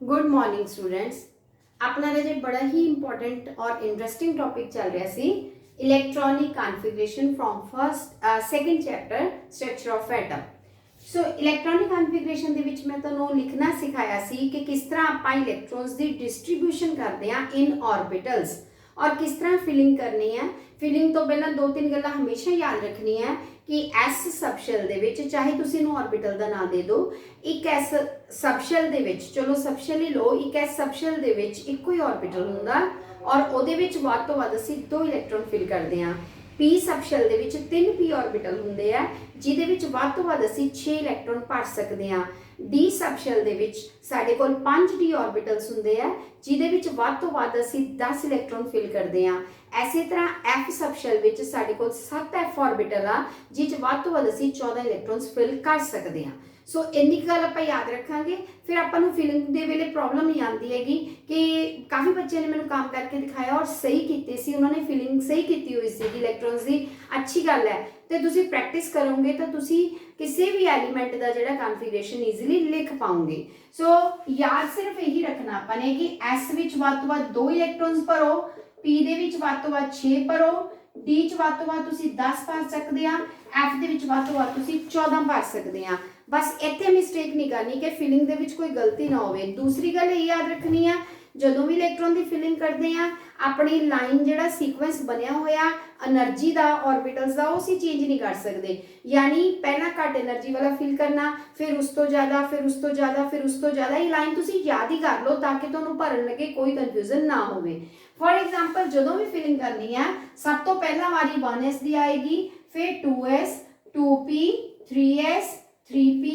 Good morning students. अपना जे बड़ा ही इंपॉर्टेंट और इंटरेस्टिंग टॉपिक चल रहा सी electronic configuration from first second chapter structure of atom. So electronic configuration दे विच मैं तुहानू लिखना सिखाया सी कि किस तरह आप इलैक्ट्रॉन्स की डिस्ट्रीब्यूशन करते हैं इन ऑर्बिटल्स और किस तरह फिलिंग करनी है। फिलिंग तो पहला दो तीन गल्लां हमेशा याद रखनी है कि एस सबशेल दे विच चाहे तुसीं इहनूं ऑर्बिटल का नाम दे दो, एक एस सबशेल दे विच चलो सबशेल ही लो, एक एस सबशेल दे विच इक्को ही ऑर्बिटल हुंदा और उहदे विच वध तों वध असीं दो इलैक्ट्रॉन फिल करते हैं। पी सबशेल दे विच 3 पी ऑर्बिटल हुंदे आ जिहदे विच वध तों वध असीं 6 इलैक्ट्रॉन भर सकते हैं। डी सबशेल दे विच साडे कोल 5 डी ऑर्बिटल्स हुंदे आ जिहदे विच वध तों वध असीं 10 इलैक्ट्रॉन फिल करते हैं। इसे तरह एफ सबशेल विच साडे कोल 7 एफ ऑर्बिटल आ जिह च वध तों वध असीं 14 इलैक्ट्रॉन्स फिल कर सकते हैं। सो इन्नी गल आपां याद रखांगे, फिर आपां नूं फिलिंग दे वेले प्रॉब्लम नहीं आती हैगी कि काफ़ी बच्चे ने मैंने काम करके दिखाया और सही कीते सी, उन्होंने फिलिंग सही की हुई सी इलैक्ट्रॉन्स की। अच्छी गल है तो तुसीं प्रैक्टिस करोगे तो तुसीं किसी भी एलीमेंट का जिहड़ा कॉन्फ़िगरेशन ईजिली लिख पाओगे। सो याद सिर्फ यही रखना आपां ने कि एस विच वध तों वध 2 इलैक्ट्रॉन्स भरो, पी दे विच वध तों वध 6 भरो, डी च वध तों वध तुसीं 10 भर सकते हैं, एफ दे विच वध तों वध तुसीं 14 भर सकते हैं। बस इत्थे मिसटेक नहीं करनी कि फिलिंग दे विच कोई गलती ना होवे। दूसरी गल ये याद रखनी है जदों भी इलैक्ट्रॉन की फिलिंग करते हैं अपनी लाइन जिहड़ा सीक्वेंस बनया होया एनर्जी का ऑर्बिटल्स का उसी चेंज नहीं कर सकते। यानी पहला घट एनर्जी वाला फिल करना, फिर उस तो ज़्यादा, फिर उस तो ज़्यादा, फिर उस तो ज़्यादा। ये लाइन तुसीं याद ही कर लो ताकि तुहानूं भरन लगे कोई कन्फ्यूजन ना होवे। फॉर एग्जाम्पल जदों भी फिलिंग करनी है सब तो पहला वारी 1s की आएगी, फिर 2s, 2p, 3s, 3p,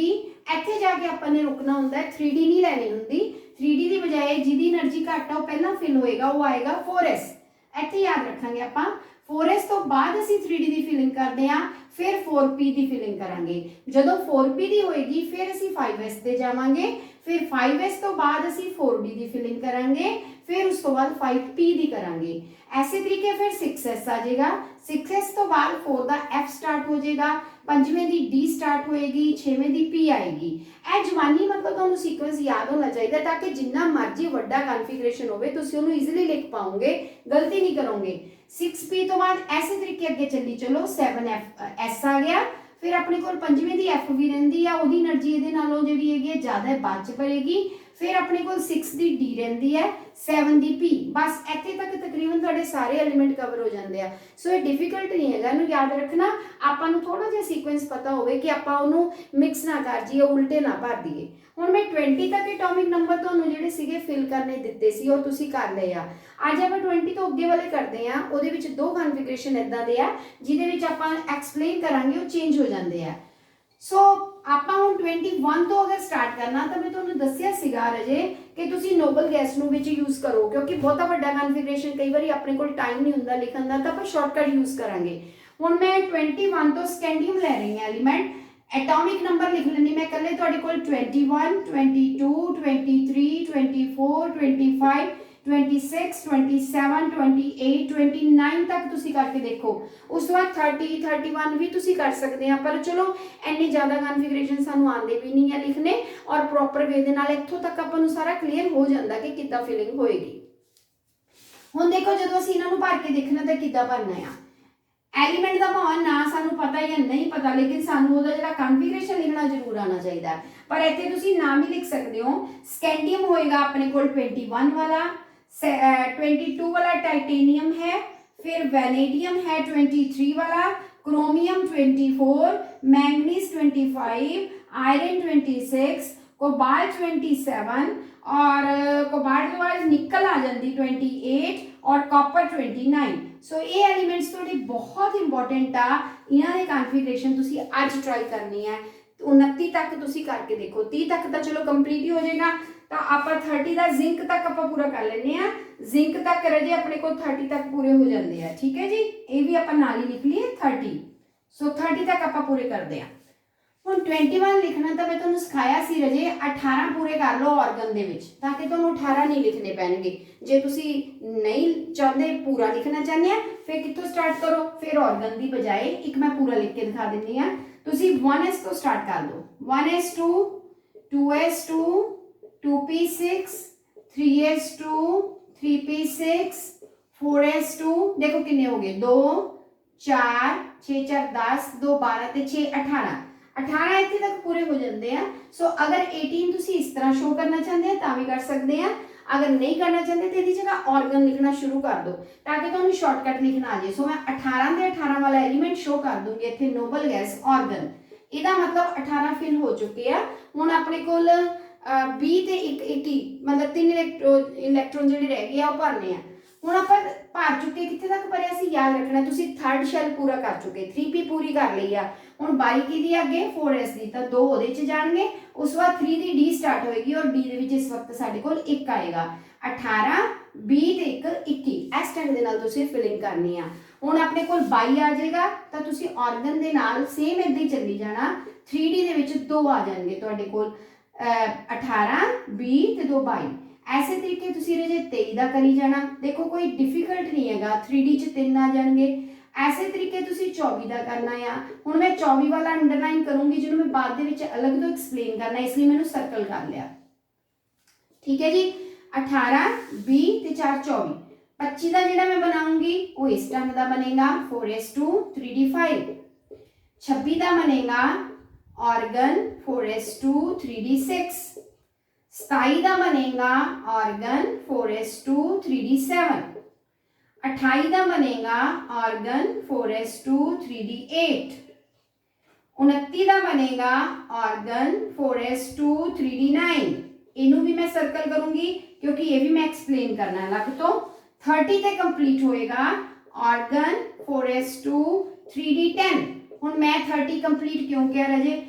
इत्थे जाके आपां ने रुकना हुंदा है। 3d नहीं लैनी हुंदी, 3d की बजाय जिहदी एनर्जी घट है वह पहला फिल होएगा, वो आएगा 4s। इत्थे याद रखांगे आपां 4s तो बाद असीं 3d की फिलिंग करते हैं, फिर 4p की फिलिंग करांगे। जदों 4p की होएगी फिर असीं 5s ते जावांगे, फिर 5s तो बाद असीं 4d की फिलिंग करांगे, फिर उस तो बाद 5p की करांगे। ऐसे तरीके फिर 6s आ जाएगा, 6s तो बाद 4 का f स्टार्ट हो जाएगा, पंजवें की d स्टार्ट होएगी, छेवें की p आएगी। ए जवानी मतलब तुहानूं सीक्वेंस याद होना चाहिए ताकि जिन्ना मर्जी वड्डा कॉन्फ़िगरेशन होवे तुसीं उहनूं ईजिली लिख पाओगे, गलती नहीं करोगे। 6p तो बाद ऐसे तरीके अगे चली चलो, 7s आ गया, फिर अपने कोल पंजवें की f भी रहिंदी आ, उहदी एनर्जी इहदे नालों जिहड़ी हैगी है ज़्यादा बाद च भरेगी। फिर अपने को 6 की डी रहिंदी है, 7 की पी। बस इत्थे तक तकरीबन तुहाडे सारे एलीमेंट कवर हो जाते हैं। सो ये डिफिकल्ट नहीं है, इहनूं याद रखना। आपां नूं थोड़ा जिहा सीक्वेंस पता होवे कि आपां उहनूं मिक्स ना कर जाइए, उल्टे ना भर दईए। हुण मैं 20 तक एटॉमिक नंबर तुहानूं जिहड़े सीगे फिल करने दित्ते सी और तुसीं कर लए आ। अज आपां 20 तो अगे वाले करते हैं, उहदे विच दो कॉन्फ़िगरेशन इदां दे आ जिहदे विच आपां एक्सप्लेन करांगे, वो चेंज हो जाते हैं। सो आपां हुण 21 तो अगर स्टार्ट करना तो मैं तुहानूं दस्सिया सीगा रजे कि तुसीं नोबल गैस नूं विच यूज करो, क्योंकि बहुता वड्डा कॉन्फ़िगरेशन कई बार अपने कोल टाइम नहीं हुंदा लिखण दा, तां आपां शॉर्टकट यूज करांगे। हुण मैं 21 तो स्कैंडियम लै रही हां एलीमेंट। एटॉमिक नंबर लिख लैनी मैं कल्ले तुहाडे कोल 21, 22, 23, 24, 25, 26, 27, 28, 29 तक तुसीं करके देखो। उस तो बाद 30, 31 भी तुसीं कर सकते हैं, पर चलो इन्नी ज़्यादा कॉन्फ़िगरेशन सानूं आंदे भी नहीं है लिखने, और प्रॉपर वे दे नाल इत्थों तक आपां नूं सारा क्लीयर हो जाता कि किद्दां फिलिंग होएगी। हुण देखो जदों असीं इन्हां नूं भर के देखना तो किद्दां भरना है। एलीमेंट का भावें ना सानूं पता या नहीं पता, लेकिन सानूं उहदा जिहड़ा कॉन्फ़िगरेशन लिखना जरूर आना चाहिए। पर इत्थे तुसीं नाम ही लिख सकते हो। स्कैंडियम होएगा अपने कोल 21 वाला, 22 वाला टाइटेनियम है, फिर वैनेडियम है 23 वाला, क्रोमियम 24, मैंगनीज 25, आयरन 26, कोबाल्ट 27, और कोबाल्ट के बाद निकल आ जाती 28, और कॉपर 29। सो ये एलीमेंट्स थोड़े बहुत इंपॉर्टेंट आ, इन्हां दे कॉन्फ़िगरेशन तुसीं अज ट्राई करनी है। 29 तक तुसीं करके देखो, 30 तक तो चलो कंप्लीट ही हो जाएगा, तो आप 30 का जिंक तक आप पूरा कर लेने हैं। जिंक तक रजे अपने को 30 तक पूरे हो जाते हैं, ठीक है जी। ये भी आप नाल ही लिख लिए 30। सो 30 तक आप पूरे करते हैं। हुण 21 लिखना तो मैं तुहानूं सिखाया सी रजे, 18 पूरे कर लो ऑर्गन दे विच, ताकि तुहानूं 18 नहीं लिखने पैणगे। जे तुसीं नहीं चाहते पूरा लिखना चाहते हैं फिर कित्थों स्टार्ट करो, फिर ऑर्गन की बजाय एक मैं पूरा लिख के दिखा दिंदी हां। तुसीं 1s तो स्टार्ट कर दो, 1s2, 2s2, 2p6 3s2 3p6 4s2 देखो किन्ने हो गए 2 4 6 4 10 2 12 ਤੇ 6 18 18 ਇੱਥੇ ਤੱਕ ਪੂਰੇ ਹੋ ਜਾਂਦੇ ਆ। ਸੋ ਅਗਰ 18 ਤੁਸੀਂ ਇਸ ਤਰ੍ਹਾਂ ਸ਼ੋ ਕਰਨਾ ਚਾਹੁੰਦੇ ਆ ਤਾਂ ਵੀ ਕਰ ਸਕਦੇ ਆ, अगर नहीं करना चाहते तो इसकी जगह ऑर्गन लिखना शुरू कर दो ताकि तुहानू शॉर्टकट लिखना आ जाए। सो मैं 18 के 18 वाला एलीमेंट शो कर दूंगी इत्थे नोबल गैस ऑर्गन, इहदा मतलब 18 फिल हो चुके हैं। हुण अपने कोल 20 ते 21 मतलब 3 इलैक्ट्रॉन जिहड़े रह गए वो भरने हैं। हुण आपां भर चुके, कित्थे तक भरिया सी याद रखना, तुसीं थर्ड शैल पूरा कर चुके, 3p पूरी कर ली आ। हुण 22 की अगे 4s दी तां 2 ਉਹਦੇ ਚ ਜਾਣਗੇ, ਉਸ ਤੋਂ ਬਾਅਦ 3 ਦੀ d ਸਟਾਰਟ ਹੋਏਗੀ ਔਰ d ਦੇ ਵਿੱਚ ਇਸ ਵਕਤ ਸਾਡੇ ਕੋਲ 1 ਆਏਗਾ। 18 20 ਤੇ 1 21 ਇਸ ਢੰਗ ਦੇ ਨਾਲ ਤੁਸੀਂ ਫਿਲਿੰਗ ਕਰਨੀ ਆ। ਹੁਣ ਆਪਣੇ ਕੋਲ 22 ਆ ਜਾਏਗਾ ਤਾਂ ਤੁਸੀਂ ਆਰਗਨ ਦੇ ਨਾਲ ਸੇਮ ਇਦਾਂ ਹੀ ਚੱਲੀ ਜਾਣਾ। 3d ਦੇ ਵਿੱਚ 2 ਆ ਜਾਣਗੇ ਤੁਹਾਡੇ ਕੋਲ 18 20 ਤੇ 2 22। ऐसे तरीके तुसी रजे 23 का करी जाना, देखो कोई डिफिकल्ट नहीं है, 3D च 3 आ जाएंगे। ऐसे तरीके तुसी 24 का करना है। हुण मैं 24 वाला अंडरलाइन करूंगी जिन्होंने मैं बाद दे विच अलग तो एक्सप्लेन करना, इसलिए मैंने सर्कल कर लिया। ठीक है जी, 18 20 ते 4 24। 25 का जिहड़ा मैं बनाऊंगी वो इस ढंग का बनेगा 4s2 3d5। 26 का बनेगा ऑर्गन 4s2 3d6। 27 का बनेगा ऑर्गन 4s2 3d7। 28 का बनेगा ऑर्गन 4s2 3d8। 29 का बनेगा ऑर्गन 4s2 3d9। इनू भी मैं सर्कल करूंगी क्योंकि ये भी मैं एक्सप्लेन करना है अलग तो। 30 ते कंप्लीट होएगा ऑर्गन 4s2 3d10। हुण मैं 30 कंप्लीट क्यों किया रजे,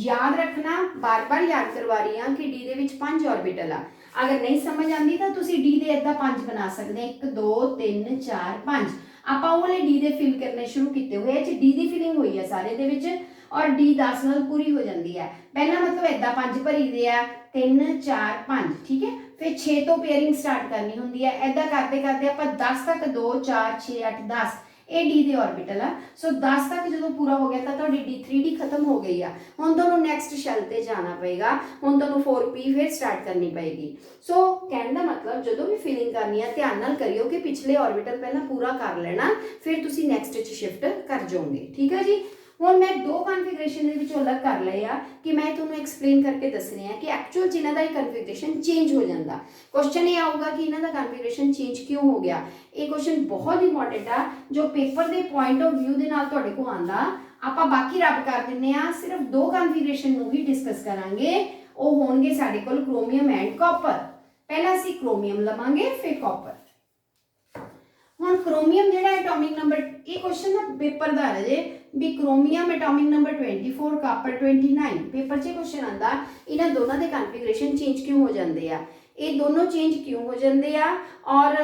याद रखना, बार बार याद करवा रही हाँ कि डी दे विच 5 ऑर्बिटल आ। अगर नहीं समझ आती तो तुसी डी दे इदा 5 बना सकते, 1 2 3 4 5। आपां वो वाले डी दे फिल करने शुरू किए हुए, डी दी फिलिंग हुई है सारे दे विच और डी 10 नाल पूरी हो जाती है। पहला मतलब इदा 5 भरी दे आ 3 4 5, ठीक है। फिर 6 तो पेयरिंग स्टार्ट करनी होंदी है, इदा करते करते आपां 10 तक 2 4 6 8 10 ये डी दे ऑर्बिटल आ। सो 10 तक जो पूरा हो गया तो डी 3D खत्म हो गई है। हुण तुहानूं नैक्सट शैल ते जाना पेगा, हुण तुहानूं 4p फिर स्टार्ट करनी पेगी। सो कहने का मतलब जो भी फिलिंग करनी है ध्यान नाल करियो कि पिछले ऑर्बिटल पहला पूरा कर लेना, फिर तुसीं नैक्सट च शिफ्ट कर जाओगे। ठीक है जी। हुण मैं 2 कॉन्फिगरेशन दे विचों अलग कर लए आ कि मैं तुहानूं एक्सप्लेन करके दसने हैं कि एक्चुअल जिन्हां दा कॉन्फिगरेशन चेंज हो जाता। क्वेश्चन ये आऊगा कि इन्हां दा कॉन्फिगरेशन चेंज क्यों हो गया। ये क्वेश्चन बहुत इंपॉर्टेंट आ जो पेपर के पॉइंट ऑफ व्यू के नाल तुहाडे कोल आंदा। आपां बाकी रब कर दिंदे आ, सिर्फ 2 कॉन्फिगरेशन नूं ही डिस्कस करांगे। वो होणगे साडे कोल क्रोमियम एंड कॉपर। पहला असीं क्रोमियम लवांगे फिर कॉपर। हुण क्रोमियम जिहड़ा एटॉमिक नंबर, ये क्वेश्चन ना पेपर दा है जे भी chromium atomic number 24 copper 29 paper च क्वेश्चन आंदा। इन्हां दोनों के कॉन्फिगरेशन चेंज क्यों हो जाते हैं, ये दोनों चेंज क्यों हो जाते हैं और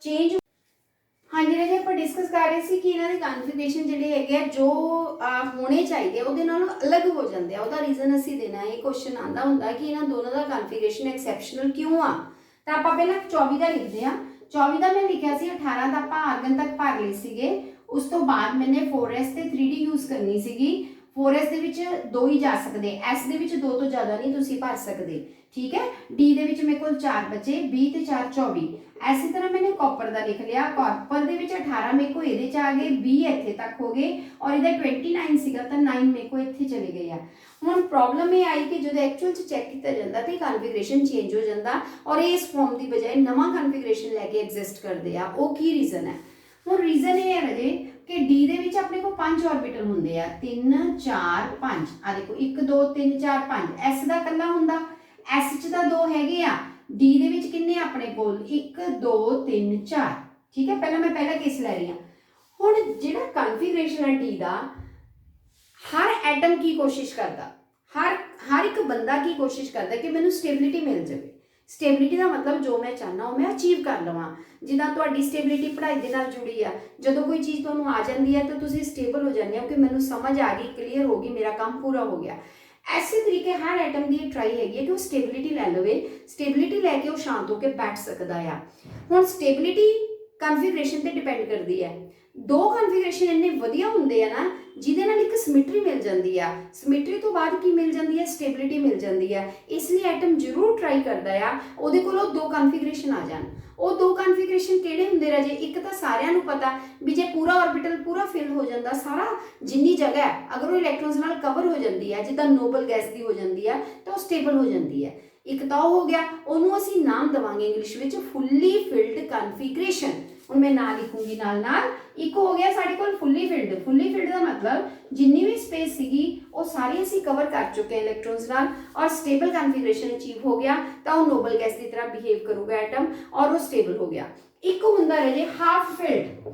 चेंज। हाँ जी राजे, आप डिस्कस कर रहे थे कि इन्हां दे कॉन्फिगरेशन जिहड़े है जो होने चाहिए उहदे नालों अलग हो जाते हैं। उसका रीजन असीं देना है। क्वेश्चन आंदा हुंदा कि इन्हां दोनों का कॉन्फिगरेशन एक्सैप्शनल क्यों आ। तो आपां पहलां 24 का लिखते हैं। 24 का मैं लिखा सी, 18 का आपां आर्गन तक भर लए सीगे। उस तो बाद मैंने 4s ते 3d यूज करनी सीगी। 4s दे विच 2 ही जा सकते, s दे विच 2 तो ज़्यादा नहीं तुसीं भर सकते। ठीक है। d दे विच मेरे कोल 4 बचे, 20 ते 4 24। इसी तरह मैंने कॉपर का लिख लिया। कॉपर दे विच 18 मेरे को ये आ गए, 20 इत्थे तक हो गए और इहदा 29 सीगा तो 9 मेरे को इत्थे चले गए आ। हुण प्रॉब्लम ये आई कि जो एक्चुअल चैक किया जाता तो कॉन्फिगरेशन चेंज हो जाता और ये इस फॉर्म की बजाय नवा कॉन्फिगरेशन लैके एग्जिस्ट करते हैं। वो की रीजन है। हुण रीजन ये है राजे कि डी दे विच अपने को 5 ऑर्बिटल हुंदे आ, 3 4 5। आ देखो 1 2 3 4 5। एस दा कल्ला हुंदा, एस च तां 2 हैगे आ। डी दे विच किन्ने अपने कोल 1 2 3 4। ठीक है। पहला मैं पहला केस लै रही हां। हुण जिहड़ा कॉन्फिगरेशन है डी दा, हर एटम की कोशिश करता, हर एक बंदा की कोशिश करता कि मैनूं स्टेबिलिटी मिल जाए। स्टेबिलिटी का मतलब जो मैं चाहना वो मैं अचीव कर लवां। जिदा तुहाडी स्टेबिलिटी पढ़ाई दे नाल जुड़ी है, जो कोई चीज़ तुहानूं आ जाती है तो तुसीं स्टेबल हो जाते हो कि मैनूं समझ आ गई, क्लीयर हो गई, मेरा काम पूरा हो गया। ऐसे तरीके हर एटम की ट्राई हैगी कि वो स्टेबिलिटी लै लवे, स्टेबिलिटी लैके वो शांत होकर बैठ सकता है। हुण स्टेबिलिटी ਕਨਫੀਗਰੇਸ਼ਨ ਤੇ ਡਿਪੈਂਡ ਕਰਦੀ ਹੈ। ਦੋ ਕਨਫੀਗਰੇਸ਼ਨ ਇੰਨੇ ਵਧੀਆ ਹੁੰਦੇ ਆ ਨਾ ਜਿਹਦੇ ਨਾਲ ਇੱਕ ਸਿਮੈਟਰੀ ਮਿਲ ਜਾਂਦੀ ਆ, ਸਿਮੈਟਰੀ ਤੋਂ ਬਾਅਦ ਕੀ ਮਿਲ ਜਾਂਦੀ ਹੈ, ਸਟੇਬਿਲਿਟੀ ਮਿਲ ਜਾਂਦੀ ਹੈ। ਇਸ ਲਈ ਐਟਮ ਜ਼ਰੂਰ ਟਰਾਈ ਕਰਦਾ ਆ ਉਹਦੇ ਕੋਲੋਂ ਦੋ ਕਨਫੀਗਰੇਸ਼ਨ ਆ ਜਾਣ। ਉਹ ਦੋ ਕਨਫੀਗਰੇਸ਼ਨ ਕਿਹੜੇ ਹੁੰਦੇ ਰਾਜੇ? ਇੱਕ ਤਾਂ ਸਾਰਿਆਂ ਨੂੰ ਪਤਾ ਵੀ ਜੇ ਪੂਰਾ ਆਰਬਿਟਲ ਪੂਰਾ ਫਿਲ ਹੋ ਜਾਂਦਾ, ਸਾਰਾ ਜਿੰਨੀ ਜਗ੍ਹਾ ਹੈ ਅਗਰ ਉਹ ਇਲੈਕਟ੍ਰੋਨਸ ਨਾਲ ਕਵਰ ਹੋ ਜਾਂਦੀ ਹੈ, ਜਿੱਦਾਂ ਨੋਬਲ ਗੈਸ ਦੀ ਹੋ ਜਾਂਦੀ ਹੈ, ਤਾਂ ਉਹ ਸਟੇਬਲ ਹੋ ਜਾਂਦੀ ਹੈ। ਇੱਕ ਤਾਂ ਉਹ ਹੋ ਗਿਆ, ਉਹਨੂੰ ਅਸੀਂ ਨਾਮ ਦੇਵਾਂਗੇ ਇੰਗਲਿਸ਼ ਵਿੱਚ ਫੁੱਲੀ ਫਿਲਡ ਕਨਫੀਗਰੇਸ਼ਨ। ਹੁਣ ਮੈਂ ਨਾਂ ਲਿਖੂੰਗੀ ਨਾਲ ਨਾਲ। ਇੱਕ ਹੋ ਗਿਆ ਸਾਡੇ ਕੋਲ ਫੁੱਲੀ ਫਿਲਡ। ਫੁੱਲੀ ਫਿਲਡ ਦਾ ਮਤਲਬ ਜਿੰਨੀ ਵੀ ਸਪੇਸ ਸੀਗੀ ਉਹ ਸਾਰੀ ਅਸੀਂ ਕਵਰ ਕਰ ਚੁੱਕੇ ਹਾਂ ਇਲੈਕਟ੍ਰੋਨਸ ਨਾਲ, ਔਰ ਸਟੇਬਲ ਕਨਫੀਗਰੇਸ਼ਨ ਅਚੀਵ ਹੋ ਗਿਆ, ਤਾਂ ਉਹ ਨੋਬਲ ਗੈਸ ਦੀ ਤਰ੍ਹਾਂ ਬਿਹੇਵ ਕਰੂਗਾ ਐਟਮ, ਔਰ ਉਹ ਸਟੇਬਲ ਹੋ ਗਿਆ। ਇੱਕ ਹੁੰਦਾ ਰਹੇ ਹਾਫ ਫਿਲਡ,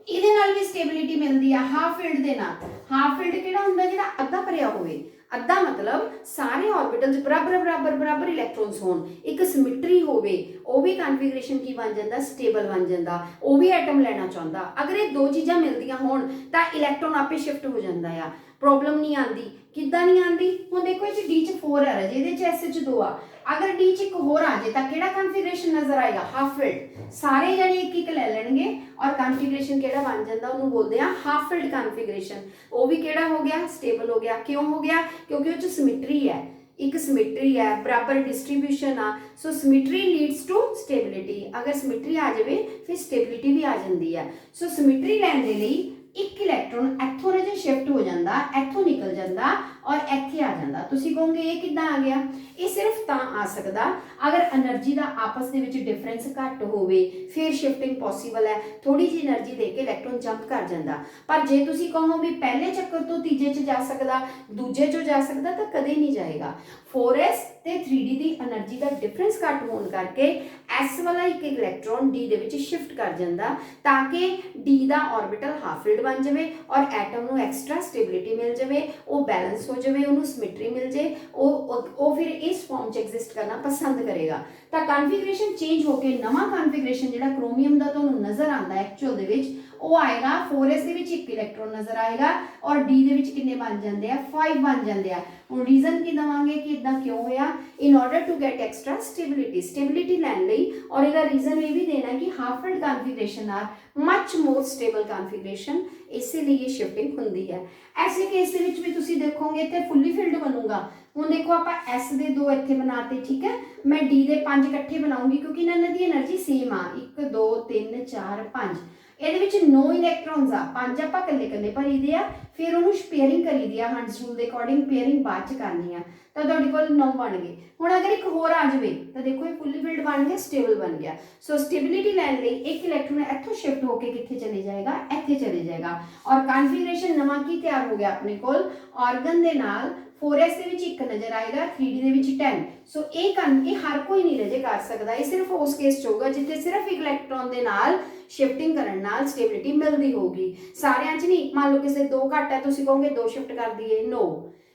ਇਹਦੇ ਨਾਲ ਵੀ ਸਟੇਬਿਲਿਟੀ ਮਿਲਦੀ ਆ ਹਾਫ ਫਿਲਡ ਦੇ ਨਾਲ। ਹਾਫ ਫਿਲਡ ਕਿਹੜਾ ਹੁੰਦਾ? ਜਿਹੜਾ ਅੱਧਾ ਭਰਿਆ ਹੋਵੇ। ਅੱਧਾ ਮਤਲਬ ਸਾਰੇ ਆਰਬਿਟਲਸ ਬਰਾਬਰ ਬਰਾਬਰ ਬਰਾਬਰ ਇਲੈਕਟ੍ਰੋਨਸ ਹੋਣ, ਇੱਕ ਸਿਮੈਟਰੀ ਹੋਵੇ, ਉਹ ਵੀ ਕਨਫੀਗਰੇਸ਼ਨ ਕੀ ਬਣ ਜਾਂਦਾ? ਸਟੇਬਲ ਬਣ ਜਾਂਦਾ। ਉਹ ਵੀ ਐਟਮ ਲੈਣਾ ਚਾਹੁੰਦਾ। ਅਗਰ ਇਹ ਦੋ ਚੀਜ਼ਾਂ ਮਿਲਦੀਆਂ ਹੋਣ ਤਾਂ ਇਲੈਕਟ੍ਰੋਨ ਆਪੇ ਸ਼ਿਫਟ ਹੋ ਜਾਂਦਾ ਆ, ਪ੍ਰੋਬਲਮ ਨਹੀਂ ਆਉਂਦੀ। ਕਿੱਦਾਂ ਨਹੀਂ ਆਉਂਦੀ? ਹੁਣ ਦੇਖੋ ਇਹ 'ਚ D 'ਚ 4 ਹੈ ਰਾਜੇ, ਇਹਦੇ 'ਚ S 'ਚ 2 ਆ। अगर D च एक होर आ जाए तो केड़ा कन्फिगरेशन नजर आएगा? Half filled. सारे जने एक एक ले लेंगे और कन्फिगरेशन केड़ा बन जाता उन्होंने बोलते हैं हाफ फिल्ड कन्फिगरेशन। वो भी केड़ा हो गया? स्टेबल हो गया। क्यों हो गया? क्योंकि वो सिमेट्री है, एक सिमेट्री है, बराबर डिस्ट्रीब्यूशन आ। So symmetry leads to stability. अगर सिमेट्री आ जाए फिर स्टेबिलिटी भी आ जाती है। सो सिमेट्री लैण दे लई एक इलैक्ट्रॉन इत्थों राजे शिफ्ट हो जाता, इत्थों निकल जाता और इत्थे आ जाता। तुसीं कहोगे ये किद्दां आ गया? ये सिर्फ तां आ सकदा अगर एनर्जी का आपस दे विच डिफरेंस घट होवे, फिर शिफ्टिंग पॉसीबल है। थोड़ी जी एनर्जी दे के इलैक्ट्रॉन जंप कर जाता। पर जे तुसीं कहो भी पहले चक्कर तो तीजे च जा सकदा, दूजे चों जा सकदा, तो कदे नहीं जाएगा। 4s ते 3d की एनर्जी का डिफरेंस घट होने करके s वाला एक इलैक्ट्रॉन d दे विच शिफ्ट कर जाता, ताकि d का ऑर्बिटल हाफ फिल्ड बन जाए और एटम नूं एक्सट्रा स्टेबिलिटी मिल जाए, वो बैलेंस हो जाए, उन्होंने सिमेट्री मिल जाए, वो फिर इस फॉर्म च एग्जिस्ट करना पसंद करेगा। तो कन्फिगरेशन चेंज होकर नवा कन्फिगरेशन जो क्रोमियम का तुहानूं नज़र आता है एक्चुअल दे विच वो आएगा 4s दे विच एक इलैक्ट्रॉन नज़र आएगा और d दे विच कितने बन जाते हैं? 5 बन जाते हैं। हुण रीजन की देवांगे कि इदां क्यों होया? In order to get extra stability, stability लैण लई। और इसका रीजन ये भी देना कि half filled configuration are much more stable configuration, इसीलिए ये शिफ्टिंग होंदी है। ऐसे केस दे विच भी तुसीं देखोगे इत्थे फुली फिल्ड बनूगा। हुण देखो आपां S दे 2 इत्थे बनाते, ठीक है, मैं D दे 5 इकट्ठे बनाऊंगी क्योंकि इन्हां दी एनर्जी सेम आ। 1 2 3 4 5 ਇਹਦੇ ਵਿੱਚ 9 ਇਲੈਕਟ੍ਰੋਨਸ ਆ, 5 ਆਪਾਂ ਇਕੱਲੇ ਇਕੱਲੇ ਭਰੀ ਦੇ ਆ, ਫਿਰ ਉਹਨੂੰ ਸਪੇਅਰਿੰਗ ਕਰੀ ਦੀ ਆ ਹੰਟਸ ਰੂਲ ਦੇ ਅਕੋਰਡਿੰਗ। ਪੇਅਰਿੰਗ ਬਾਅਦ ਚ ਕਰਨੀ ਆ, ਤਾਂ ਤੁਹਾਡੇ ਕੋਲ 9 ਬਣ ਗਏ। ਹੁਣ ਅਗਰ ਇੱਕ ਹੋਰ ਆ ਜਾਵੇ ਤਾਂ ਦੇਖੋ ਇਹ ਫੁੱਲੀ ਫਿਲਡ ਬਣ ਗਿਆ, ਸਟੇਬਲ ਬਣ ਗਿਆ। ਸੋ ਸਟੇਬਿਲਿਟੀ ਲੈਣ ਲਈ ਇੱਕ ਇਲੈਕਟ੍ਰੋਨ ਇੱਥੋਂ ਸ਼ਿਫਟ ਹੋ ਕੇ ਕਿੱਥੇ ਚਲੇ ਜਾਏਗਾ? ਇੱਥੇ ਚਲੇ ਜਾਏਗਾ। ਔਰ ਕਨਫਿਗਰੇਸ਼ਨ ਨਵਾਂ ਕੀ ਤਿਆਰ ਹੋ ਗਿਆ ਆਪਣੇ ਕੋਲ? ਆਰਗਨ ਦੇ ਨਾਲ 4s ਦੇ ਵਿੱਚ 1 ਨਜ਼ਰ ਆਏਗਾ, 3d ਦੇ ਵਿੱਚ 10। ਸੋ ਇਹ ਹਰ ਕੋਈ ਨਹੀਂ ਰਜੇ ਕਰ ਸਕਦਾ। ਇਹ ਸਿਰਫ ਉਸ ਕੇਸ 'ਚ ਹੋਊਗਾ ਜਿੱਥੇ ਸਿਰਫ ਇੱਕ ਇਲੈਕਟ੍ਰੋਨ ਦੇ ਨਾਲ ਸ਼ਿਫਟਿੰਗ ਕਰਨ ਨਾਲ ਸਟੇਬਿਲਿਟੀ ਮਿਲਦੀ ਹੋਊਗੀ। ਸਾਰਿਆਂ 'ਚ ਨਹੀਂ। ਮੰਨ ਲਓ ਕਿਸੇ 2 ਘੱਟ ਹੈ, ਤੁਸੀਂ ਕਹੋਗੇ 2 ਸ਼ਿਫਟ ਕਰ ਦਈਏ। नो,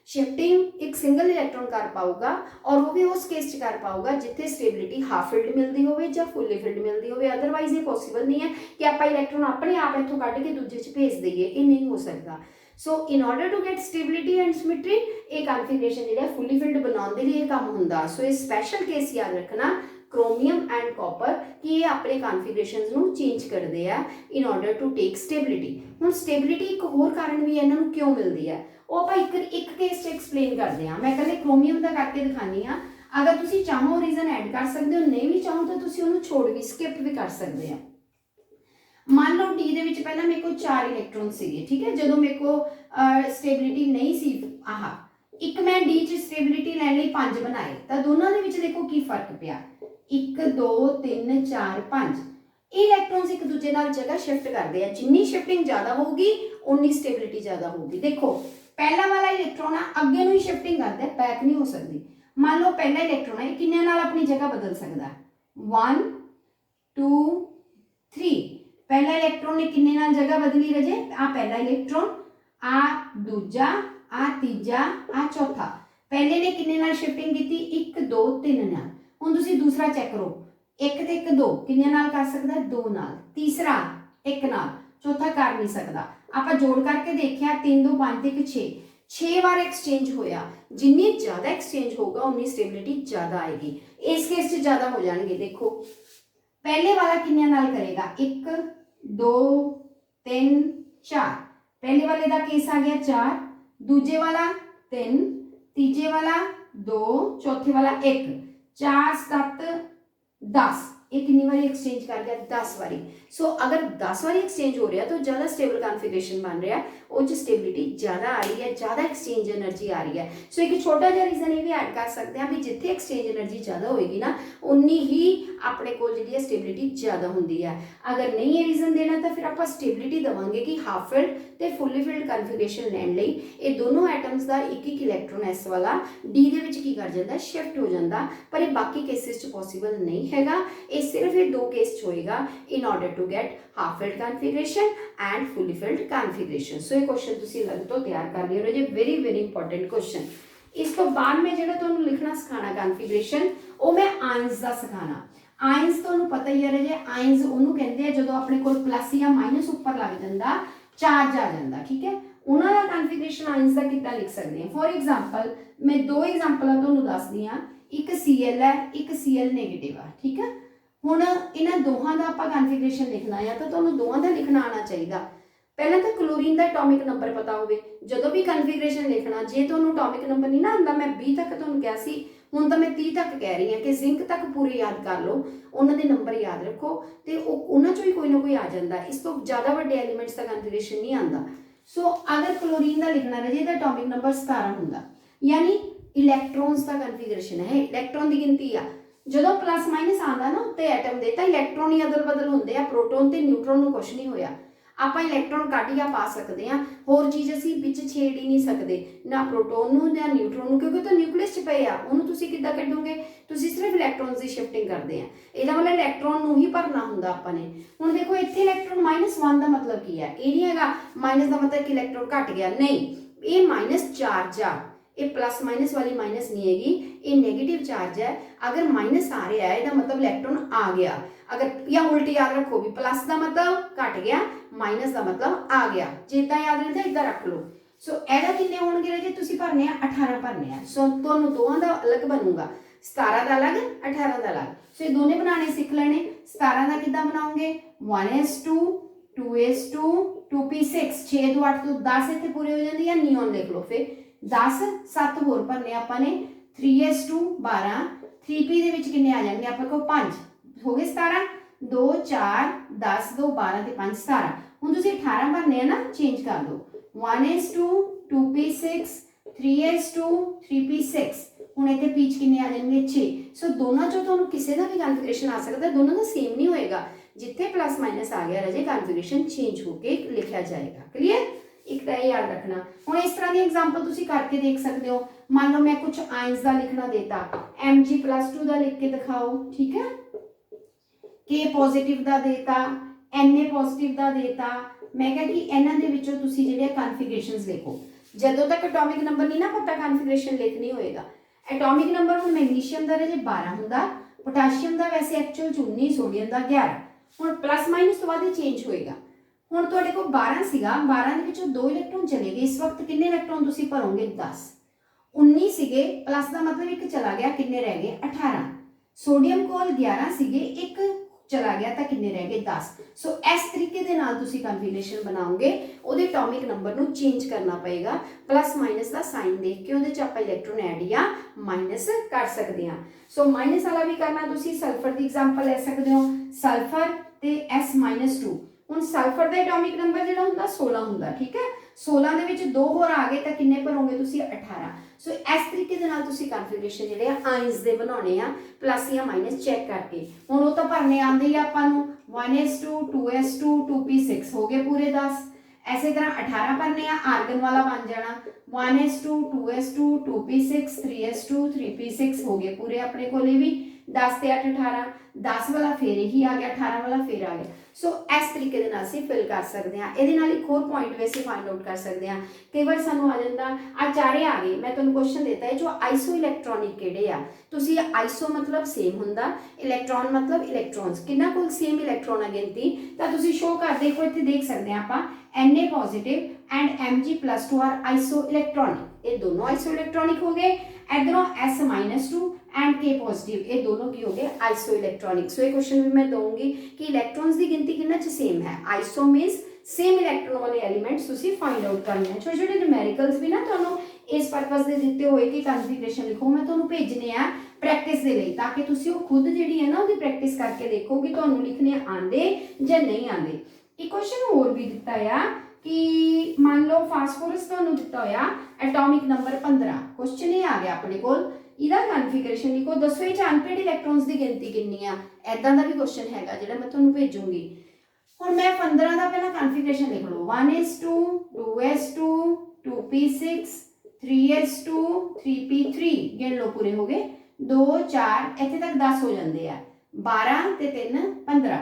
शिफ्टिंग एक सिंगल इलैक्ट्रॉन कर पाऊगा और वो भी उस केस च कर पाऊगा जिथे स्टेबिलिटी हाफ फिल्ड मिलती हो या फुली फिल्ड मिलती हो। अदरवाइज ये पॉसिबल नहीं है कि आप इलैक्ट्रॉन अपने आप इत्थों कढ़ के दूजे च भेज दईए, ये नहीं हो सकता। So in order to get stability and symmetry ये कन्फिगरेशन जो फुली फिल्ड बनाने के लिए काम होंदा। सो ये स्पैशल केस याद रखना क्रोमियम एंड कॉपर कि ये अपने कन्फिगरेशनस नूं चेंज करते हैं in order to take stability. हुण स्टेबिलिटी एक होर कारण भी इन्हां नूं क्यों मिलती है वो आप एक केस एक्सप्लेन करते हैं। मैं कल क्रोमियम का करके दिखानी हाँ। अगर तुम चाहो रीजन ऐड कर सकते हो, नहीं भी चाहो तो तुम उन्होंने छोड़ भी स्किप भी कर सकते हैं। मान लो डी दे विच पहला मेरे को 4 इलैक्ट्रॉन सीगे, ठीक है, जो मेरे को स्टेबिलिटी नहीं सी आह एक मैं डी च स्टेबिलिटी लैण लई 5 बनाए, तो दोनों दे विच देखो की फर्क पिया। 1 2 3 4 5 इलैक्ट्रॉन्स एक दूजे नाल जगह शिफ्ट करते हैं। जिन्नी शिफ्टिंग ज़्यादा होगी उन्नी स्टेबिलिटी ज़्यादा होगी। देखो पहला वाला इलैक्ट्रॉन है अगे नूं ही शिफ्टिंग करता है, बैक नहीं हो सकती। मान लो पहला इलैक्ट्रॉन है किन्ने नाल अपनी जगह बदल सकता है? 1 2 3। पहला इलैक्ट्रॉन ने किन्ने नाल जगह बदली रजे? आ पहला इलैक्ट्रॉन, आ दूजा, आ तीजा, आ चौथा। पहले ने किन्ने नाल शिफ्टिंग की? 1 2 3 नाल। हुण तुसीं दूसरा चेक करो, 1 ते 1 2 किन्ने नाल कर सकदा है? 2 नाल। तीसरा 1 नाल, चौथा कर नहीं सकता। आप जोड़ करके देखिया 3 2 5 1 6 6 बार एक्सचेंज होया। जिन्नी ज़्यादा एक्सचेंज होगा उन्नी स्टेबिलिटी ज़्यादा आएगी। इस केस से ज़्यादा हो जाएंगे। देखो पहले वाला किन्ने नाल करेगा 1 2 3 4 पहले वाले का केस आ गया 4 दूजे वाला 3 तीजे वाला 2 चौथे वाला 1 4 7 10 एक कितनी बारी एक्सचेंज कर गया 10 बारी सो अगर 10 बारी एक्सचेंज हो रहा है तो ज़्यादा स्टेबल कॉन्फ़िगरेशन बन रहा है वो स्टेबिलिटी ज़्यादा आ रही है ज़्यादा एक्सचेंज एनर्जी आ रही है सो एक छोटा जिहा रीजन ये भी ऐड कर सकते हैं भी जिथे एक्सचेंज एनर्जी ज़्यादा होएगी ना उन्नी ही अपने को जी स्टेबिलिटी ज़्यादा होंगी है अगर नहीं ये रीजन देना तो फिर आप स्टेबिलिटी देवांगे कि हाफ फिल्ड तो फुली फिल्ड कॉन्फ़िगरेशन लैण लई ये दोनों एटम्स का एक एक इलैक्ट्रॉन एस वाला डी दे विच की कर जाता शिफ्ट हो जाता पर ये बाकी केसिस पॉसिबल नहीं हैगा ये सिर्फ ये दो केस होएगा in order to get half filled configuration and fully filled configuration so ये क्वेश्चन तुसीं अलग तो तैयार कर लियो जे वेरी वेरी इंपॉर्टेंट क्वेश्चन इस तो बाद में जो तुहानूं लिखना सिखाना कॉन्फ़िगरेशन वो मैं आयंस का सिखाना आयंस तुहानूं पता ही है जे आयंस उन्होंने कहते हैं जो अपने को प्लस या माइनस उपर लग जाता चार्ज आ जाता ठीक है उन्होंने कॉन्फ़िगरेशन आयंस का कितना लिख सकते हैं फॉर एग्जाम्पल मैं दो एग्जाम्पल तुहानूं दसदी हाँ एक Cl है एक Cl नेगेटिव है ठीक है हुण इन्हां दोहां दा आपां कॉन्फ़िगरेशन लिखना है तो तुहानूं दोहां दा लिखना आना चाहिए पहले तो क्लोरीन का एटॉमिक नंबर पता हो जो भी कॉन्फ़िगरेशन लिखना जे तुहानूं एटॉमिक नंबर नहीं ना आंदा मैं 20 तक तुहानूं कहा सी हुण तो मैं 30 तक कह रही हाँ कि जिंक तक पूरे याद कर लो उन्होंने नंबर याद रखो तो उन्होंने चों ही कोई ना कोई आ जाता इस तो ज़्यादा वड्डे एलीमेंट्स का कॉन्फ़िगरेशन नहीं आता सो अगर क्लोरीन का लिखना रहे तो एटॉमिक नंबर 17 होंदा यानी इलैक्ट्रॉन्स का कॉन्फ़िगरेशन है इलैक्ट्रॉन की गिनती आ जो प्लस माइनस आता ना उत्ते एटम दे तो इलैक्ट्रॉन ही अदल बदल होंगे आ प्रोटोन तो न्यूट्रॉन को कुछ नहीं होया आप इलैक्ट्रॉन कट या पा सकते हैं होर चीज़ असी बिच छेड़ ही नहीं सकते ना प्रोटोन नूं ना न्यूट्रॉन क्योंकि तो न्यूक्लियस च पे आ उन्होंने तुसीं किद्दां कढोगे तुसीं सिर्फ इलैक्ट्रॉन की शिफ्टिंग करते हैं ਇਹਦਾ मतलब इलैक्ट्रॉन नूं ही भरना हुंदा आपां ने हुण देखो इत्थे इलैक्ट्रॉन -1 का मतलब की है ये नहीं हैगा माइनस का मतलब कि इलैक्ट्रॉन घट गया नहीं ये माइनस चार्ज आ ये प्लस माइनस वाली माइनस नहीं हैगी ये नेगेटिव चार्ज है अगर माइनस आ रहा है इसका मतलब इलैक्ट्रॉन आ गया अगर या उल्टी याद रखो भी प्लस का मतलब घट गया माइनस का मतलब आ गया जेता याद रहता इदा रख लो सो एदा किन्ने होणगे जे तुसीं भरने 18 भरने सो तुहानूं दोवां दा अलग बनूगा 17 का अलग 18 का अलग सो ये दोनों बनाने सीख लेने 17 का किद्दां बनाओगे 1s2 2s2 2p6 6 2 8 तो 10 इत्थे पूरे हो जांदे या नियॉन लिख लो फिर 10 7 होर भरने आपां ने 3s2 12 3p दे विच किन्ने आ जाणगे आपां को 5 हो गए 17 2 4 10 2 12 ते 5 17 हुण तुसीं 18 भरने ना चेंज कर दो 1s2 2p6 3s2 3p6 हुण इत्थे पीच किन्ने आ जाणगे 6 सो दोनों चों तुहानूं किसी का भी कॉन्फ़िगरेशन आ सकता दोनों का सेम नहीं होएगा जिथे प्लस माइनस आ गया रजे कॉन्फ़िगरेशन चेंज होकर लिखा जाएगा क्लियर एक तो याद रखना हुण इस तरह की एग्जाम्पल तुसीं करके देख सकते हो मान लो मैं कुछ आयंस का लिखना देता Mg+2 का लिख के दिखाओ ठीक है K पॉजिटिव का देता Na पॉजिटिव का देता मैं कहा कि इन्हां दे विचों तुसीं जिहड़े कॉन्फ़िगरेशंस लिखो जदों तक एटॉमिक नंबर नहीं ना पता कॉन्फ़िगरेशन लिख नहीं होएगा एटॉमिक नंबर हुण मैग्नीशियम का रजे 12 हुंदा पोटाशियम का वैसे एक्चुअल 19 सोडियम का 11 हुण प्लस माइनस तो बाद चेंज होएगा हुण तुहाडे कोल 12 सीगा 12 दे विचों 2 इलैक्ट्रॉन चले गए इस वक्त कितने इलैक्ट्रॉन तुसीं भरोगे 10 19 सीगे प्लस का मतलब एक चला गया कितने रह गए 18 सोडियम कोल 11 सीगे एक चला गया तो कितने रह गए 10 सो इस तरीके दे नाल तुसीं कॉन्फ़िगरेशन बनाओगे उहदे एटॉमिक नंबर नूं चेंज करना पएगा प्लस माइनस का साइन देख के उहदे च आपां इलैक्ट्रॉन ऐड या माइनस कर सकते हैं सो माइनस वाला भी करना तुसीं सल्फर की एग्जाम्पल ले सकते हो सल्फर ते S-2 हुण सल्फर का एटॉमिक नंबर जिहड़ा हुंदा 16 हुंदा ठीक है 16 दे विच 2 होर आ गए तो किन्ने भरोगे तुसीं 18 सो इस तरीके दे नाल तुसीं कॉन्फ़िगरेशन जिहड़े आयंस दे बनाउणे आ प्लस या माइनस चैक करके हुण वो तो भरने आंदे ही आपां नूं 1s2 2s2 2p6 हो गए पूरे 10 ऐसे तरह 18 भरने आ आर्गन वाला बन जाना 1s2 2s2 2p6 3s2 3p6 हो गए पूरे अपने कोले भी 10 ते 8 18 10 वाला फिर ही आ गया 18 वाला फिर आ गया सो इस तरीके दे नाल असीं फिल कर सकते हैं ये नाल एक होर पॉइंट वैसे फाइंड आउट कर सकते हैं कई बार सानूं आ जाता आ चारे आ गए मैं तुहानूं क्वेश्चन देता है जो आइसो इलैक्ट्रॉनिक किहड़े आ तुसीं आइसो मतलब सेम हुंदा इलैक्ट्रॉन मतलब इलैक्ट्रॉन्स किन्ना कोल सेम इलैक्ट्रॉन आ गिनती तां तुसीं शो कर देखो इत्थे देख सकते हैं आपां Na positive and Mg+2 are isoelectronic ये दोनों आइसो इलेक्ट्रॉनिक हो गए। इधरों S-2 एंड K पॉजिटिव, ये दोनों की हो गए आइसो इलेक्ट्रॉनिक। सो ये क्वेश्चन भी मैं दूंगी कि इलेक्ट्रॉन्स की गिनती कितना च सेम है। आइसो मीनस सेम इलेक्ट्रॉन वाले एलीमेंट्स तुसी फाइंड आउट करने हैं। छोटे छोटे न्यूमेरिकल्स भी ना तुहानू इस पर्पस दे दिते हुए कि कॉन्फ़िगरेशन लिखो, मैं तुहानू भेजने आ प्रैक्टिस दे लई, ताकि तुसी वो खुद जिहड़ी है ना उसकी प्रैक्टिस करके देखो कि तुहानू लिखने आंदे या नहीं आंदे। एक क्वेश्चन होर भी दिता है कि मान लो फास्फोरस तुहानू दिता होया एटॉमिक नंबर 15, क्वेश्चन ये आ गया अपने कोल, इहदा कॉन्फ़िगरेशन लिखो, दसो इह अनपेड इलेक्ट्रॉन्स की गिनती कितनी आ। इदां दा भी क्वेश्चन हैगा जिहड़ा मैं तुहानू भेजूंगी। हुण मैं 15 का पहला कॉन्फ़िगरेशन लिख लो, 1s2 2s2 2p6 3s2 3p3, गिन लो पूरे हो गए 2 4 इत्थे तक 10 हो जाते हैं, 12 ते 3 15।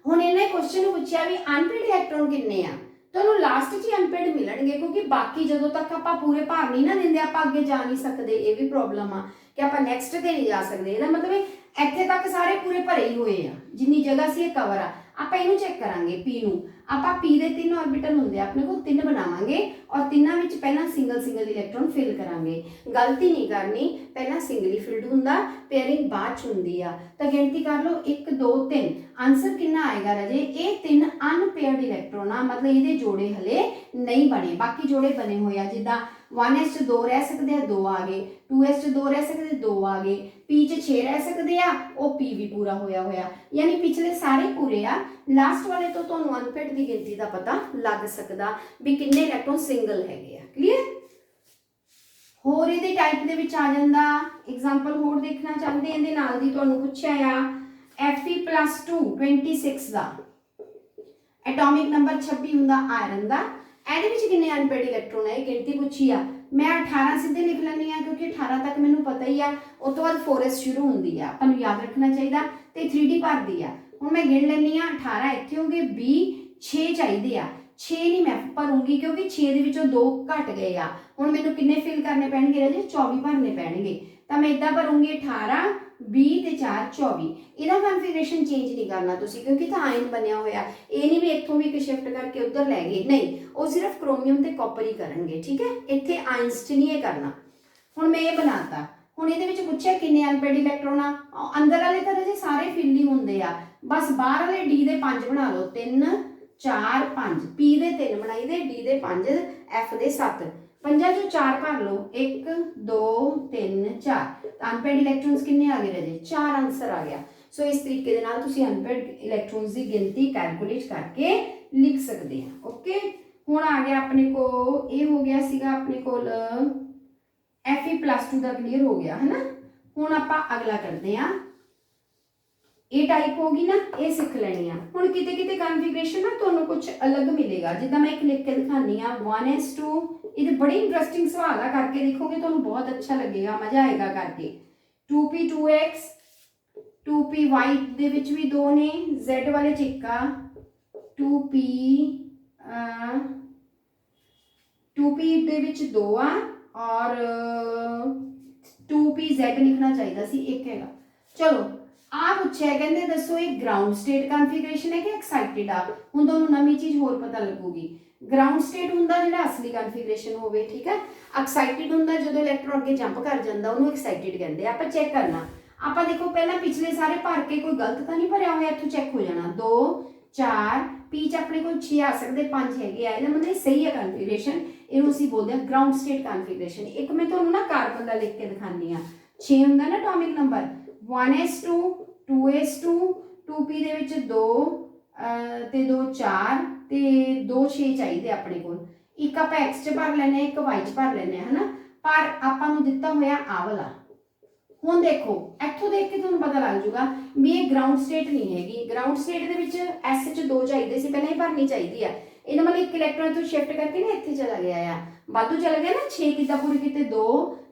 हुण इन्हें क्वेश्चन पूछा भी अनपेड इलेक्ट्रॉन कितने आ, तो लास्ट च अनपेड मिलणगे, क्योंकि बाकी जदों तक आपां पूरे भार नहीं ना दिंदे आपां अगे जा नहीं सकते। ये भी प्रॉब्लम आ कि आपां नैक्सट ते नहीं जा सकते। इसदा मतलब इत्थे तक सारे पूरे भरे ही हुए आ, जिन्नी जगह सी कवर आ। आपां इहनूं चेक करांगे पी नूं, आपां पी दे 3 ऑर्बिटल हुंदे अपने कोल 3 बनावांगे और तिन्नां विच पहला सिंगल सिंगल इलेक्ट्रॉन फिल करांगे। गलती नहीं करनी, पहला सिंगल फिल्ड हुंदा, पेयरिंग बाद च हुंदी आ। तां गिनती कर लो 1 2 3, आंसर कितना आएगा राजे, ये 3 अनपेयर्ड इलेक्ट्रॉन आ, मतलब ये जोड़े हले नहीं बने, बाकी जोड़े बने हुए आ। जिद्दां 1s 2 रह सकते हैं, 2 आ गए, 2s 2 रह सकते 2 आ गए, p 6 रह सकते आ, वो p भी पूरा होया होया, यानी पिछले सारे पूरे आ। लास्ट वाले तो तुहानू अनपेड की गिनती का पता लग सकता भी किन्ने इलेक्ट्रॉन सिंगल हैगे आ। क्लीयर? होर इहदे टाइप दे विच आ जांदा, एग्जांपल होर देखना चाहते हैं इहदे नाल दी तुहानू पुछया आ Fe+2 26 दा एटॉमिक नंबर 26 हुंदा आयरन दा, ਇਹਦੇ ਵਿੱਚ किन्ने अनपेड इलेक्ट्रॉन है गिनती पूछी आ। मैं 18 सीधे लिख लैनी आ क्योंकि 18 तक मैनू पता ही आ, उस तो बाद 4s शुरू होंदी आ, आपनू याद रखना चाहिए। ते 3d भरदी आ, हुण मैं गिन लैनी आ 18 इत्थे हो गए, b 6 चाहिए आ, 6 नहीं मैं भरूंगी क्योंकि 6 दे विचों 2 घट गए आ। हुण मैनू किन्ने फिल करने पैणगे राजे, 24 भरने पैणगे। तां मैं इदां भरूंगी 18 20 ते 4 24। इहदा कॉन्फ़िगरेशन चेंज नहीं करना तुसी, क्योंकि तो आयन बनया होया, ये नहीं भी इत्थों भी शिफ्ट करके उधर लै गए, नहीं, वो सिर्फ क्रोमियम ते कॉपर ही करनगे। ठीक है, इत्थे आयन्स च नहीं ये करना। हुण मैं ये बनाता, हुण इहदे विच पुछिया किन्ने अनपेड इलेक्ट्रॉन आ, अंदर वाले तो राजे सारे फिल ही हुंदे आ, बस बाहर वाले डी दे 5 बना लो, 3 4 5, पी दे 3 बनाई दे, डी दे 5, एफ दे 7, 5 चों 4 भर लो, 1 2 3 4, अनपेड इलेक्ट्रॉन्स किन्ने आ गए राजे, 4 आंसर आ गया। सो इस तरीके दे नाल तुसी अनपेड इलेक्ट्रॉन्स की गिनती कैलकुलेट करके लिख सकते हैं। ओके, हुण आ गया अपने को, ये हो गया सीगा अपने कोल Fe+2 का क्लीयर हो गया है ना। हुण आपां अगला करते हैं, ये टाइप होगी ना, ये सीख लेनी आ। हुण किते किते कॉन्फ़िगरेशन ना तुहानू कुछ अलग मिलेगा, जिद्दां मैं एक लिख के दिखानी आ 1s2, ये बड़ी इंटरेस्टिंग सवाल आ, करके देखोगे तुहानू बहुत अच्छा लगेगा, मजा आएगा करके। 2p2x 2py दे विच भी 2 ने, z वाले च 1 आ, 2p दे विच 2 आ और 2pz लिखना चाहिए सी, 1 हैगा। चलो आ पूछा कहते दसो ये ग्राउंड स्टेट कॉन्फ़िगरेशन है कि एक्साइटेड आ। हुण तुहानू नवीं चीज़ होर पता लगूगी, ग्राउंड स्टेट हुंदा जिहड़ा असली कॉन्फ़िगरेशन होवे, ठीक है। एक्साइटेड हुंदा जदों इलेक्ट्रॉन अगे जंप कर जांदा, उहनू एक्साइटेड कहंदे आ। आपां चेक करना, आपां देखो पहला पिछले सारे भर के कोई गलत तो नहीं भरिया होया, इत्थों चेक हो जाना 2 4 पी च अपने कोल 6 आ सकते, 5 हैगे आ, मतलब सही है कॉन्फ़िगरेशन। इहनू असीं बोलदे आ ग्राउंड स्टेट कॉन्फ़िगरेशन। एक मैं तुहानू ना कार्बन दा लिख के दिखानी आ, 6 हुंदा ना atomic number, 1s2 2s2 2p दे विच 2 ते 2 4 ते 2 6 चाहिए अपने कोल, एक आपां x च भर लैने, एक y च भर लैने, है ना। पर आपां नू दिता होया आ वाला। हुण देखो इत्थों देख के तुहानू पता लग जूगा भी ये ग्राउंड स्टेट नहीं हैगी। ग्राउंड स्टेट दे विच s च 2 चाहिए सी, पहले ही भरनी चाहिए है। ਇਹਦਾ मतलब एक इलेक्ट्रॉन इत्थों शिफ्ट करके ना इत्थे चला गया आ, वाधू चला गया ना, 6 कितना पूरे किते 2,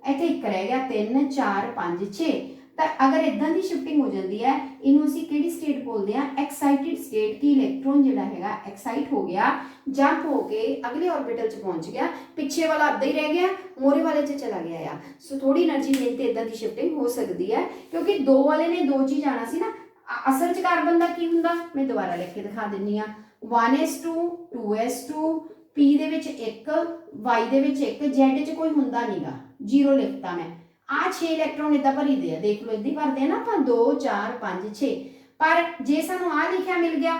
इत्थे 1 रह गया, 3 4 5 6। तो अगर इदां दी शिफ्टिंग हो जाती है, इनू असीं किहड़ी स्टेट बोलते हैं, एक्साइटेड स्टेट। कि इलेक्ट्रॉन जिहड़ा हैगा एक्साइट हो गया, जंप होके अगले ऑर्बिटल च पहुंच गया, पिछे वाला अद्धा ही रह गया, मोरे वाले च चला गया आ। सो थोड़ी एनर्जी देने ते इदां दी शिफ्टिंग हो सकती है, क्योंकि 2 वाले ने 2 च जाना सी ना। असल च कार्बन का की हुंदा, मैं दोबारा लिख के दिखा दिंनी आ, 1s2 2s2 P ਦੇ ਵਿੱਚ 1, Y ਦੇ ਵਿੱਚ 1, Z 'ਚ ਕੋਈ ਹੁੰਦਾ ਨਹੀਂਗਾ, 0 ਲਿਖਤਾ ਮੈਂ। ਆ 6 ਇਲੈਕਟ੍ਰੋਨ ਇਦਾਂ ਭਰੀ ਦੇ ਆ, ਦੇਖ ਲਓ ਇਦਾਂ ਭਰਦੇ ਆ ਨਾ ਆਪਾਂ 2 4 5 6। ਪਰ ਜੇ ਸਾਨੂੰ ਆ ਲਿਖਿਆ ਮਿਲ ਗਿਆ,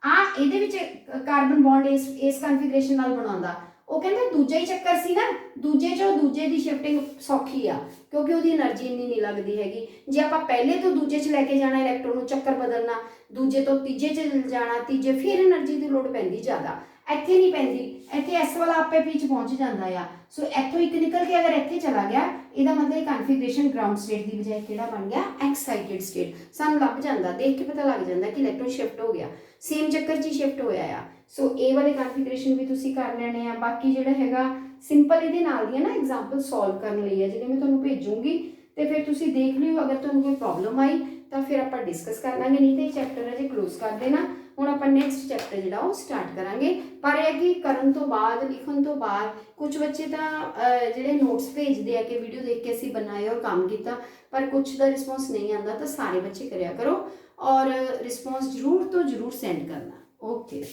ਆ ਇਹਦੇ ਵਿੱਚ ਕਾਰਬਨ ਬੌਂਡ ਇਸ ਕਨਫੀਗਰੇਸ਼ਨ ਨਾਲ ਬਣਾਉਂਦਾ, ਉਹ ਕਹਿੰਦੇ ਦੂਜਾ ਹੀ ਚੱਕਰ ਸੀ ਨਾ, ਦੂਜੇ ਚੋਂ ਦੂਜੇ ਦੀ ਸ਼ਿਫਟਿੰਗ ਸੌਖੀ ਆ ਕਿਉਂਕਿ ਉਹਦੀ એનર્ਜੀ ਇੰਨੀ ਨਹੀਂ ਲੱਗਦੀ ਹੈਗੀ। ਜੇ ਆਪਾਂ ਪਹਿਲੇ ਤੋਂ ਦੂਜੇ 'ਚ ਲੈ ਕੇ ਜਾਣਾ ਇਲੈਕਟ੍ਰੋਨ ਨੂੰ, ਚੱਕਰ ਬਦਲਣਾ, ਦੂਜੇ ਤੋਂ ਤੀਜੇ 'ਚ ਜਾਣਾ, ਤੀਜੇ, ਫਿਰ એનર્ਜੀ ਦੀ ਲੋੜ ਪੈਂਦੀ ਜ਼ਿਆਦਾ। ਇੱਥੇ ਨਹੀਂ ਪੈਂਦੀ, ਇੱਥੇ ਇਸ ਵਾਲਾ ਆਪੇ ਪੀ 'ਚ ਪਹੁੰਚ ਜਾਂਦਾ ਆ। ਸੋ ਇੱਥੋਂ ਇੱਕ ਨਿਕਲ ਕੇ ਅਗਰ ਇੱਥੇ ਚਲਾ ਗਿਆ, ਇਹਦਾ ਮਤਲਬ ਕਨਫੀਗਰੇਸ਼ਨ ਗਰਾਊਂਡ ਸਟੇਟ ਦੀ ਬਜਾਏ ਕਿਹੜਾ ਬਣ ਗਿਆ, ਐਕਸਾਈਟਿਡ ਸਟੇਟ। ਸਾਨੂੰ ਲੱਭ ਜਾਂਦਾ, ਦੇਖ ਕੇ ਪਤਾ ਲੱਗ ਜਾਂਦਾ ਕਿ ਇਲੈਕਟ੍ਰੋਨ ਸ਼ਿਫਟ ਹੋ ਗਿਆ, ਸੇਮ ਚੱਕਰ 'ਚ ਹੀ ਸ਼ਿਫਟ ਹੋਇਆ ਆ। ਸੋ ਇਹ ਵਾਲੇ ਕਨਫੀਗਰੇਸ਼ਨ ਵੀ ਤੁਸੀਂ ਕਰ ਲੈਣੇ ਆ। ਬਾਕੀ ਜਿਹੜਾ ਹੈਗਾ ਸਿੰਪਲ ਇਹਦੇ ਨਾਲ ਦੀਆਂ ਨਾ ਐਗਜ਼ਾਮਪਲ ਸੋਲਵ ਕਰਨ ਲਈ ਹੈ, ਜਿਹੜੇ ਮੈਂ ਤੁਹਾਨੂੰ ਭੇਜੂੰਗੀ, ਤੇ ਫਿਰ ਤੁਸੀਂ ਦੇਖ ਲਿਓ। ਅਗਰ ਤੁਹਾਨੂੰ ਕੋਈ ਪ੍ਰੋਬਲਮ ਆਈ ਤਾਂ ਫਿਰ ਆਪਾਂ ਡਿਸਕਸ ਕਰ ਲਾਂਗੇ, ਨਹੀਂ ਤਾਂ ਇਹ ਚੈਪਟਰ ਅਜੇ ਕਲੋਜ਼ ਕਰ ਦੇਣਾ। ਹੁਣ ਆਪਾਂ ਨੈਕਸਟ ਚੈਪਟਰ ਜਿਹੜਾ ਉਹ ਸਟਾਰਟ ਕਰਾਂਗੇ। ਪਰ ਇਹ ਕਿ ਕਰਨ ਤੋਂ ਬਾਅਦ, ਲਿਖਣ ਤੋਂ ਬਾਅਦ ਕੁਝ ਬੱਚੇ ਤਾਂ ਜਿਹੜੇ ਨੋਟਸ ਭੇਜਦੇ ਆ ਕਿ ਵੀਡੀਓ ਦੇਖ ਕੇ ਅਸੀਂ ਬਣਾਏ ਔਰ ਕੰਮ ਕੀਤਾ, ਪਰ ਕੁਝ ਦਾ ਰਿਸਪੌਂਸ ਨਹੀਂ ਆਉਂਦਾ। ਤਾਂ ਸਾਰੇ ਬੱਚੇ ਕਰਿਆ ਕਰੋ ਔਰ ਰਿਸਪੌਂਸ ਜ਼ਰੂਰ ਤੋਂ ਜ਼ਰੂਰ ਸੈਂਡ ਕਰਨਾ। ਓਕੇ।